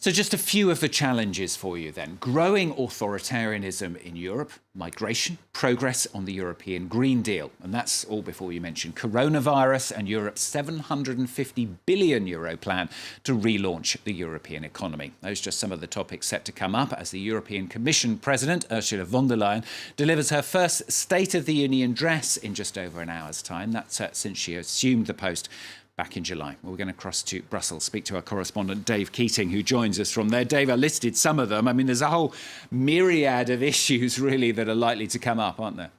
So just a few of the challenges for you then. Growing authoritarianism in Europe, migration, progress on the European Green Deal. And that's all before you mention coronavirus and Europe's €750 billion plan to relaunch the European economy. Those are just some of the topics set to come up as the European Commission President, Ursula von der Leyen, delivers her first State of the Union address in just over an hour's time. That's since she assumed the post back in July. We're going to cross to Brussels, speak to our correspondent Dave Keating, who joins us from there. Dave, I listed some of them. I mean, there's a whole myriad of issues, really, that are likely to come up, aren't there?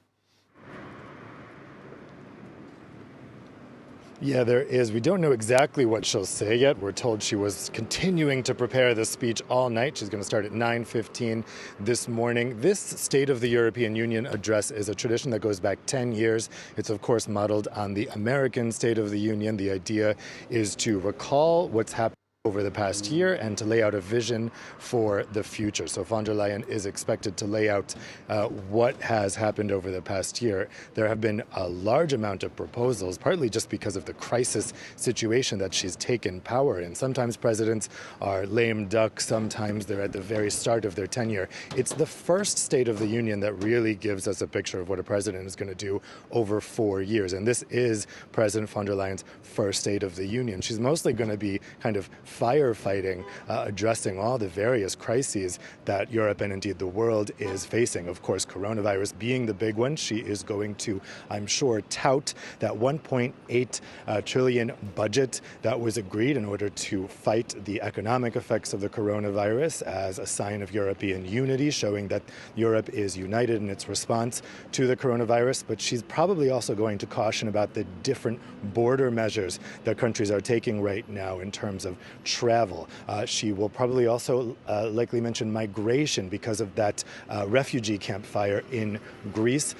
Yeah, there is. We don't know exactly what she'll say yet. We're told she was continuing to prepare this speech all night. She's going to start at 9:15 this morning. This State of the European Union address is a tradition that goes back 10 years. It's, of course, modeled on the American State of the Union. The idea is to recall what's happened over the past year and to lay out a vision for the future. So von der Leyen is expected to lay out what has happened over the past year. There have been a large amount of proposals, partly just because of the crisis situation that she's taken power in. Sometimes presidents are lame duck, sometimes they're at the very start of their tenure. It's the first State of the Union that really gives us a picture of what a president is going to do over 4 years. And this is President von der Leyen's first State of the Union. She's mostly going to be kind of firefighting, addressing all the various crises that Europe and indeed the world is facing. Of course, coronavirus being the big one. She is going to, I'm sure, tout that 1.8 trillion budget that was agreed in order to fight the economic effects of the coronavirus as a sign of European unity, showing that Europe is united in its response to the coronavirus. But she's probably also going to caution about the different border measures that countries are taking right now in terms of travel. She will probably also likely mention migration because of that refugee camp fire in Greece.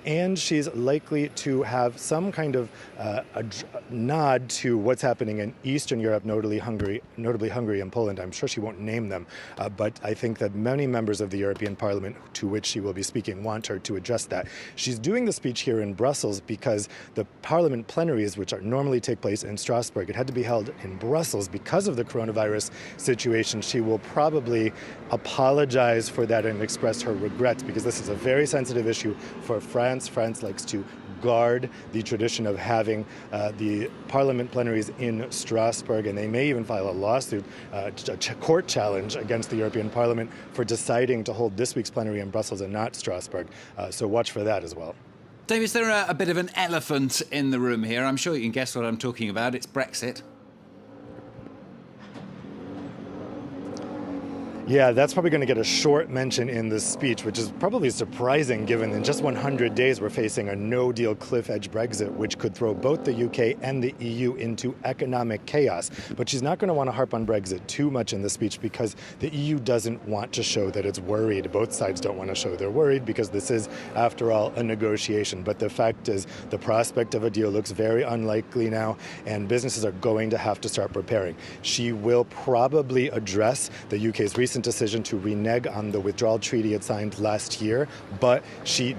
And she's likely to have some kind of a nod to what's happening in Eastern Europe, notably Hungary and Poland. I'm sure she won't name them, but I think that many members of the European Parliament to which she will be speaking want her to address that. She's doing the speech here in Brussels because the Parliament plenaries, which normally take place in Strasbourg, it had to be held in Brussels because of the coronavirus situation. She will probably apologize for that and express her regrets because this is a very sensitive issue for France. France likes to guard the tradition of having the parliament plenaries in Strasbourg, and they may even file a lawsuit, a court challenge against the European Parliament for deciding to hold this week's plenary in Brussels and not Strasbourg. So watch for that as well. Dave, is there a bit of an elephant in the room here? I'm sure you can guess what I'm talking about. It's Brexit. Yeah, that's probably going to get a short mention in this speech, which is probably surprising given in just 100 days we're facing a no-deal cliff-edge Brexit, which could throw both the UK and the EU into economic chaos. But she's not going to want to harp on Brexit too much in this speech because the EU doesn't want to show that it's worried. Both sides don't want to show they're worried because this is, after all, a negotiation. But the fact is the prospect of a deal looks very unlikely now, and businesses are going to have to start preparing. She will probably address the UK's recent decision to renege on the withdrawal treaty it signed last year, but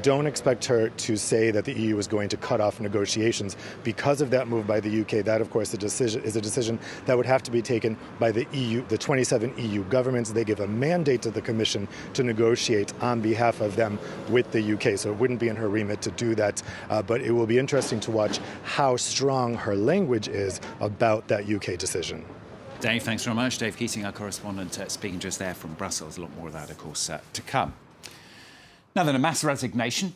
don't expect her to say that the EU is going to cut off negotiations because of that move by the UK. That, of course, is a decision that would have to be taken by the EU, the 27 EU governments. They give a mandate to the Commission to negotiate on behalf of them with the UK, so it wouldn't be in her remit to do that, but it will be interesting to watch how strong her language is about that UK decision. Dave, thanks very much. Dave Keating, our correspondent, speaking just there from Brussels. A lot more of that, of course, to come. Now then, a mass resignation